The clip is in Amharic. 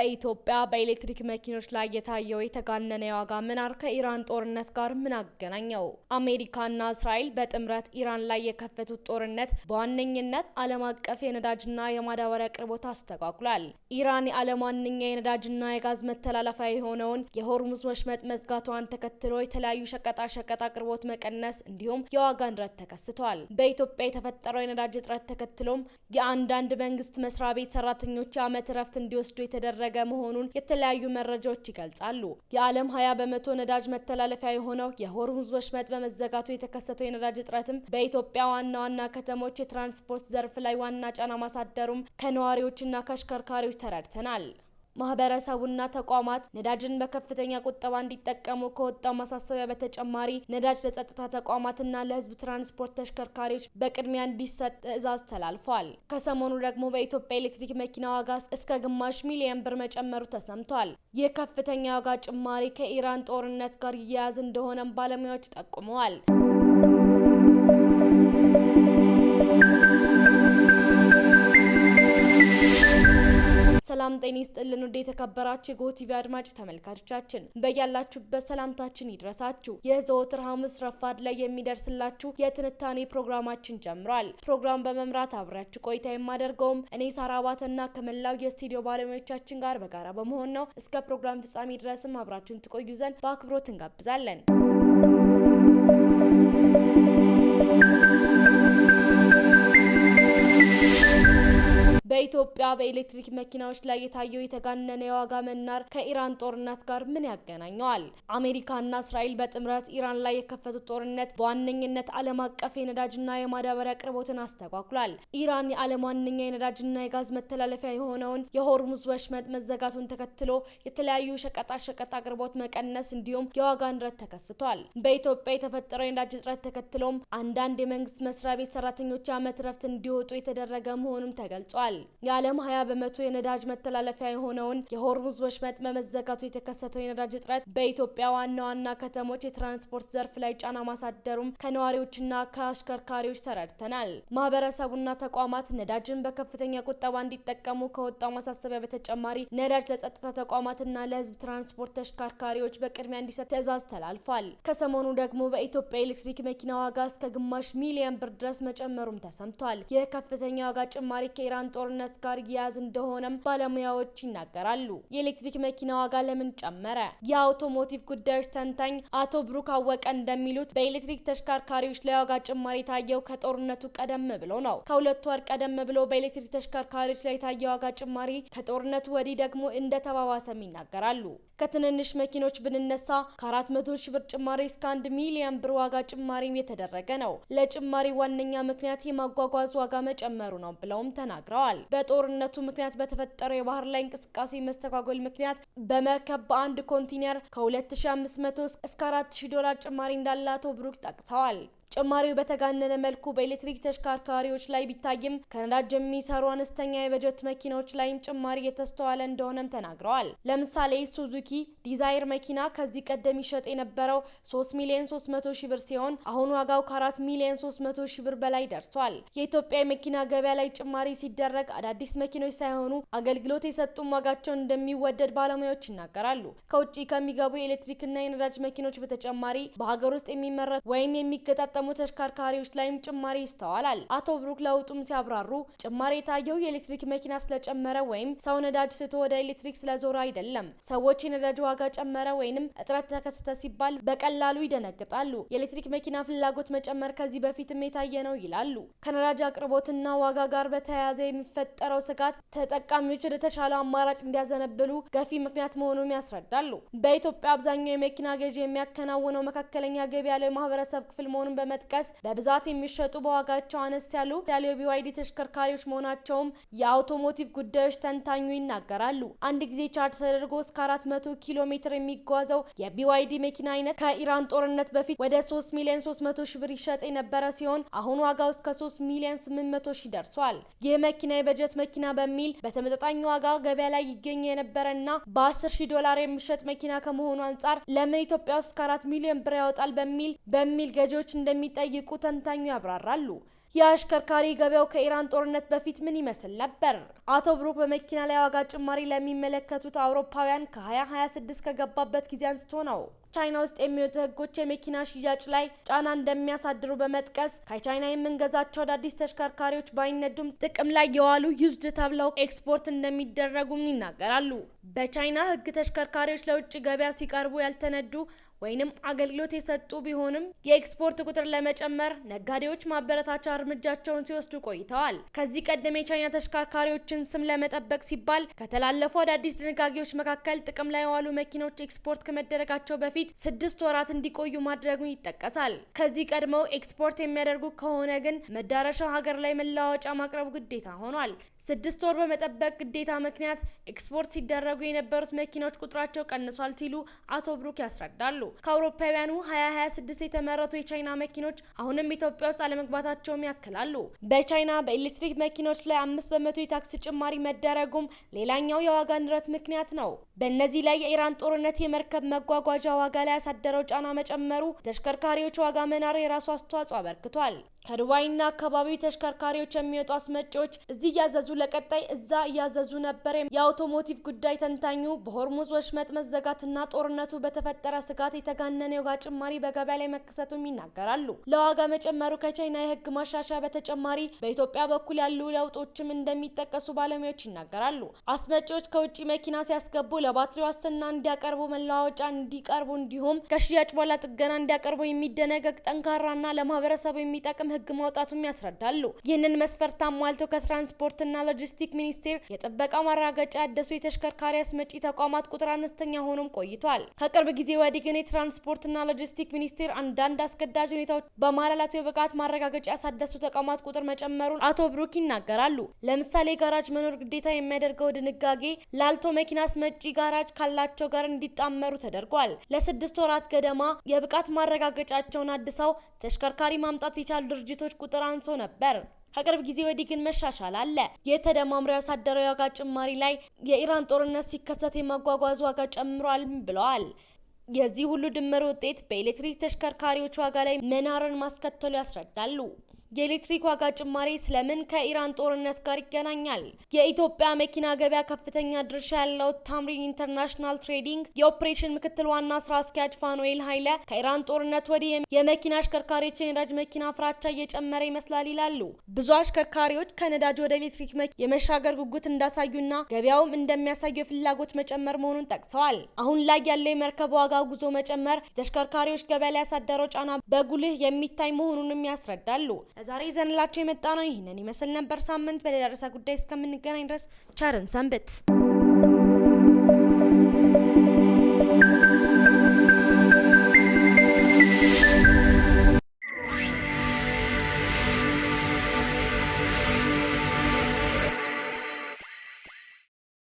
በኢትዮጵያ በኤሌክትሪክ መኪኖች ላይ የታየው የተጋነነ የዋጋ መናር ከኢራን ጦርነት ጋር ምን አገናኘው? አሜሪካና እስራኤል በጥምረት ኢራን ላይ የከፈቱት ጦርነት በዋነኝነት ዓለም አቀፍ የነዳጅና የማዳበሪያ አቅርቦት አስተጓጉሏል። ኢራን የዓለም ዋነኛ የነዳጅና የጋዝ መተላለፊያ የሆነውን የሆርሙዝ ወሽመጥ መዝጋቷን ተከትሎ የተለያዩ ሸቀጣሸቀጥ አቅርቦት መቀነስ እንዲሁም የዋጋ ንረት ተከስቷል። በኢትዮጵያ የተፈጠረው የነዳጅ እጥረት ተከትሎም የአንዳንድ መንግስት መስሪያ ቤት ሰራተኞች የዓመት እረፍት እንዲወስዱ የተደረገ መሆኑን የተለያዩ መረጃዎች ይገልጻሉ። የዓለም 20% ነዳጅ መተላለፊያ የሆነው የሆርሙዝ ወሽመጥ በመዘጋቱ የተከሰተው የነዳጅ እጥረትም በኢትዮጵያ ዋና ዋና ከተሞች የትራንስፖርት ዘርፍ ላይ ዋና ጫና ማሳደሩም ከነዋሪዎችና ከአሽከርካሪዎች ተረድተናል። ማህበረሰቡና ተቋማት ነዳጅን በከፍተኛ ቁጠባ እንዲጠቀሙ ከወጣው ማሳሰቢያ በተጨማሪ ነዳጅ ለጸጥታ ተቋማትና ለህዝብ ትራንስፖርት ተሽከርካሪዎች በቅድሚያ እንዲሰጥ ትዕዛዝ ተላልፏል። ከሰሞኑ ደግሞ በኢትዮጵያ ኤሌክትሪክ መኪና ዋጋ እስከ ግማሽ ሚሊዮን ብር መጨመሩ ተሰምቷል። ይህ ከፍተኛ ዋጋ ጭማሪ ከኢራን ጦርነት ጋር ይያያዝ እንደሆነም ባለሙያዎች ጠቁመዋል። ሰላም ጤና ይስጥልን ወደ የተከበራችሁ የጎ ቲቪ አድማጭ ተመልካቾቻችን በያላችሁበት ሰላምታችን ይድረሳችሁ። የዘወትር ሐሙስ ረፋድ ላይ የሚደርስላችሁ የትንታኔ ፕሮግራማችን ጀምሯል። ፕሮግራም በመምራት አብራችሁ ቆይታ የማደርገውም እኔ ሳራባትና ከመላው የስቱዲዮ ባለሙያዎቻችን ጋር በጋራ በመሆን ነው። እስከ ፕሮግራም ፍጻሜ ድረስም አብራችሁን ትቆዩ ዘንድ በአክብሮት እንጋብዛለን። በኢትዮጵያ በኤሌክትሪክ መኪናዎች ላይ የታየው የተጋነነ የዋጋ መናር ከኢራን ጦርነት ጋር ምን ያገናኘዋል? አሜሪካና እስራኤል በጥምረት ኢራን ላይ የከፈቱት ጦርነት በዋነኝነት ዓለም አቀፍ የነዳጅና የማዳበሪያ አቅርቦትን አስተጓጉሏል። ኢራን የዓለም ዋነኛ የነዳጅና የጋዝ መተላለፊያ የሆነውን የሆርሙዝ ወሽመጥ መዘጋቱን ተከትሎ የተለያዩ ሸቀጣሸቀጥ አቅርቦት መቀነስ እንዲሁም የዋጋ ንረት ተከስቷል። በኢትዮጵያ የተፈጠረው የነዳጅ እጥረት ተከትሎም አንዳንድ የመንግስት መስሪያ ቤት ሰራተኞች የዓመት እረፍት እንዲወጡ የተደረገ መሆኑም ተገልጿል። የዓለም 20% የነዳጅ መተላለፊያ የሆነውን የሆርሙዝ ወሽመጥ በመዘጋቱ የተከሰተው የነዳጅ እጥረት በኢትዮጵያ ዋና ዋና ከተሞች የትራንስፖርት ዘርፍ ላይ ጫና ማሳደሩም ከነዋሪዎችና ከአሽከርካሪዎች ተረድተናል። ማህበረሰቡና ተቋማት ነዳጅን በከፍተኛ ቁጠባ እንዲጠቀሙ ከወጣው ማሳሰቢያ በተጨማሪ ነዳጅ ለጸጥታ ተቋማትና ለህዝብ ትራንስፖርት ተሽከርካሪዎች በቅድሚያ እንዲሰጥ ትዕዛዝ ተላልፏል። ከሰሞኑ ደግሞ በኢትዮጵያ ኤሌክትሪክ መኪና ዋጋ እስከ ግማሽ ሚሊዮን ብር ድረስ መጨመሩም ተሰምቷል። ይህ ከፍተኛ ዋጋ ጭማሪ ከኢራን ጦርነት ጋር ያያዝ እንደሆነም ባለሙያዎች ይናገራሉ። የኤሌክትሪክ መኪና ዋጋ ለምን ጨመረ? የአውቶሞቲቭ ጉዳዮች ተንታኝ አቶ ብሩክ አወቀ እንደሚሉት በኤሌክትሪክ ተሽከርካሪዎች ላይ ዋጋ ጭማሪ የታየው ከጦርነቱ ቀደም ብሎ ነው። ከሁለት ወር ቀደም ብሎ በኤሌክትሪክ ተሽከርካሪዎች ላይ የታየው ዋጋ ጭማሪ ከጦርነቱ ወዲህ ደግሞ እንደተባባሰም ይናገራሉ። ከትንንሽ መኪኖች ብንነሳ ከ400 ሺህ ብር ጭማሪ እስከ 1 ሚሊዮን ብር ዋጋ ጭማሪም የተደረገ ነው። ለጭማሪ ዋነኛ ምክንያት የማጓጓዝ ዋጋ መጨመሩ ነው ብለውም ተናግረዋል። በጦርነቱ ምክንያት በተፈጠረው የባህር ላይ እንቅስቃሴ መስተጓጎል ምክንያት በመርከብ በአንድ ኮንቴነር ከ2500 እስከ $4000 ጭማሪ እንዳለ አቶ ብሩክ ጠቅሰዋል። ጭማሪው በተጋነነ መልኩ በኤሌክትሪክ ተሽከርካሪዎች ላይ ቢታይም ከነዳጅ የሚሰሩ አነስተኛ የበጀት መኪናዎች ላይም ጭማሪ የተስተዋለ እንደሆነም ተናግረዋል። ለምሳሌ ሱዙኪ ዲዛይር መኪና ከዚህ ቀደም ይሸጥ የነበረው 3,300,000 ብር ሲሆን አሁን ዋጋው ከ4 ሚሊዮን 300 ሺህ ብር በላይ ደርሷል። የኢትዮጵያ የመኪና ገበያ ላይ ጭማሪ ሲደረግ አዳዲስ መኪኖች ሳይሆኑ አገልግሎት የሰጡም ዋጋቸውን እንደሚወደድ ባለሙያዎች ይናገራሉ። ከውጭ ከሚገቡ የኤሌክትሪክና የነዳጅ መኪኖች በተጨማሪ በሀገር ውስጥ የሚመረቱ ወይም የሚገጣጠሙ ተሽከርካሪዎች ላይም ጭማሪ ይስተዋላል። አቶ ብሩክ ለውጡም ሲያብራሩ ጭማሪ የታየው የኤሌክትሪክ መኪና ስለጨመረ ወይም ሰው ነዳጅ ስቶ ወደ ኤሌክትሪክ ስለዞረ አይደለም። ሰዎች የነዳጅ ዋጋ ጨመረ ወይንም እጥረት ተከሰተ ሲባል በቀላሉ ይደነግጣሉ። የኤሌክትሪክ መኪና ፍላጎት መጨመር ከዚህ በፊትም የታየ ነው ይላሉ። ከነዳጅ አቅርቦትና ዋጋ ጋር በተያያዘ የሚፈጠረው ስጋት ተጠቃሚዎች ወደ ተሻለው አማራጭ እንዲያዘነብሉ ገፊ ምክንያት መሆኑን ያስረዳሉ። በኢትዮጵያ አብዛኛው የመኪና ገዢ የሚያከናውነው መካከለኛ ገቢ ያለው ማህበረሰብ ክፍል መሆኑን በመጥቀስ በብዛት የሚሸጡ በዋጋቸው አነስ ያሉ የቢዋይዲ ተሽከርካሪዎች መሆናቸውም የአውቶሞቲቭ ጉዳዮች ተንታኙ ይናገራሉ። አንድ ጊዜ ቻርጅ ተደርጎ እስከ 400 ኪሎ ሜትር የሚጓዘው የቢዋይዲ መኪና አይነት ከኢራን ጦርነት በፊት ወደ 3,300,000 ብር ይሸጥ የነበረ ሲሆን አሁን ዋጋው እስከ 3,800,000 ደርሷል። ይህ መኪና የበጀት መኪና በሚል በተመጣጣኝ ዋጋ ገበያ ላይ ይገኝ የነበረና $10,000 የሚሸጥ መኪና ከመሆኑ አንጻር ለምን ኢትዮጵያ ውስጥ ከ4 ሚሊዮን ብር ያወጣል በሚል ገዢዎች እንደሚጠይቁ ተንታኙ ያብራራሉ። የአሽከርካሪ ገበያው ከኢራን ጦርነት በፊት ምን ይመስል ነበር? አቶ ብሩክ በመኪና ላይ ዋጋ ጭማሪ ለሚመለከቱት አውሮፓውያን ከ2026 ከገባበት ጊዜ አንስቶ ነው ቻይና ውስጥ የሚወጡ ህጎች የመኪና ሽያጭ ላይ ጫና እንደሚያሳድሩ በመጥቀስ ከቻይና የምንገዛቸው አዳዲስ ተሽከርካሪዎች ባይነዱም ጥቅም ላይ የዋሉ ዩዝድ ተብለው ኤክስፖርት እንደሚደረጉም ይናገራሉ። በቻይና ህግ ተሽከርካሪዎች ለውጭ ገበያ ሲቀርቡ ያልተነዱ ወይንም አገልግሎት የሰጡ ቢሆንም የኤክስፖርት ቁጥር ለመጨመር ነጋዴዎች ማበረታቻ እርምጃቸውን ሲወስዱ ቆይተዋል። ከዚህ ቀደም የቻይና ተሽከርካሪዎችን ስም ለመጠበቅ ሲባል ከተላለፉ አዳዲስ ድንጋጌዎች መካከል ጥቅም ላይ የዋሉ መኪኖች ኤክስፖርት ከመደረጋቸው በፊት 6 ወራት እንዲቆዩ ማድረጉን ይጠቀሳል። ከዚህ ቀድመው ኤክስፖርት የሚያደርጉ ከሆነ ግን መዳረሻው ሀገር ላይ መለዋወጫ ማቅረብ ግዴታ ሆኗል። 6 ወር በመጠበቅ ግዴታ ምክንያት ኤክስፖርት ሲደረጉ የነበሩት መኪናዎች ቁጥራቸው ቀንሷል ሲሉ አቶ ብሩክ ያስረዳሉ። ከአውሮፓውያኑ 2026 የተመረቱ የቻይና መኪኖች አሁንም ኢትዮጵያ ውስጥ አለመግባታቸውም ያክላሉ። በቻይና በኤሌክትሪክ መኪኖች ላይ 5% የታክስ ጭማሪ መደረጉም ሌላኛው የዋጋ ንረት ምክንያት ነው። በእነዚህ ላይ የኢራን ጦርነት የመርከብ መጓጓዣ ዋጋ ላይ ያሳደረው ጫና መጨመሩ ተሽከርካሪዎች ዋጋ መናር የራሱ አስተዋጽኦ አበርክቷል። ከዱባይና አካባቢው ተሽከርካሪዎች የሚወጡ አስመጪዎች እዚህ እያዘዙ ለቀጣይ እዛ እያዘዙ ነበር። የአውቶሞቲቭ ጉዳይ ተንታኙ በሆርሙዝ ወሽመጥ መዘጋትና ጦርነቱ በተፈጠረ ስጋት የተጋነነ የዋጋ ጭማሪ በገበያ ላይ መከሰቱም ይናገራሉ። ለዋጋ መጨመሩ ከቻይና የህግ ማሻሻያ በተጨማሪ በኢትዮጵያ በኩል ያሉ ለውጦችም እንደሚጠቀሱ ባለሙያዎች ይናገራሉ። አስመጪዎች ከውጭ መኪና ሲያስገቡ ለባትሪ ዋስትና እንዲያቀርቡ፣ መለዋወጫ እንዲቀርቡ እንዲሁም ከሽያጭ በኋላ ጥገና እንዲያቀርቡ የሚደነገግ ጠንካራና ለማህበረሰቡ የሚጠቅም ህግ ማውጣቱም ያስረዳሉ። ይህንን መስፈርት አሟልተው ከትራንስፖርትና ሎጂስቲክ ሚኒስቴር የጥበቃ ማረጋገጫ ያደሱ የተሽከርካሪ አስመጪ ተቋማት ቁጥር አነስተኛ ሆኖም ቆይቷል። ከቅርብ ጊዜ ወዲህ ግን የትራንስፖርትና ሎጂስቲክ ሚኒስቴር አንዳንድ አስገዳጅ ሁኔታዎች በማላላቱ የብቃት ማረጋገጫ ያሳደሱ ተቋማት ቁጥር መጨመሩን አቶ ብሩክ ይናገራሉ። ለምሳሌ ጋራጅ መኖር ግዴታ የሚያደርገው ድንጋጌ ላልቶ መኪና አስመጪ ጋራጅ ካላቸው ጋር እንዲጣመሩ ተደርጓል። ለ6 ወራት ገደማ የብቃት ማረጋገጫቸውን አድሰው ተሽከርካሪ ማምጣት የቻሉ ድርጅቶች ቁጥር አንሶ ነበር። ከቅርብ ጊዜ ወዲህ ግን መሻሻል አለ። የተደማምሮ ያሳደረው የዋጋ ጭማሪ ላይ የኢራን ጦርነት ሲከሰት የማጓጓዝ ዋጋ ጨምሯል ብለዋል። የዚህ ሁሉ ድምር ውጤት በኤሌክትሪክ ተሽከርካሪዎች ዋጋ ላይ መናርን ማስከተሉ ያስረዳሉ። የኤሌክትሪክ ዋጋ ጭማሪ ስለምን ከኢራን ጦርነት ጋር ይገናኛል? የኢትዮጵያ መኪና ገበያ ከፍተኛ ድርሻ ያለው ታምሪን ኢንተርናሽናል ትሬዲንግ የኦፕሬሽን ምክትል ዋና ስራ አስኪያጅ ፋኑኤል ኃይለ ከኢራን ጦርነት ወዲህ የመኪና አሽከርካሪዎች የነዳጅ መኪና ፍራቻ እየጨመረ ይመስላል ይላሉ። ብዙ አሽከርካሪዎች ከነዳጅ ወደ ኤሌክትሪክ የመሻገር ጉጉት እንዳሳዩና ገበያውም እንደሚያሳየው የፍላጎት መጨመር መሆኑን ጠቅሰዋል። አሁን ላይ ያለው የመርከብ ዋጋ ጉዞ መጨመር የተሽከርካሪዎች ገበያ ላይ ያሳደረው ጫና በጉልህ የሚታይ መሆኑንም ያስረዳሉ። ዛሬ ይዘንላችሁ የመጣ ነው ይህንን ይመስል ነበር። ሳምንት በሌላ ርዕሰ ጉዳይ እስከምንገናኝ ድረስ ቸርን ሰንብት።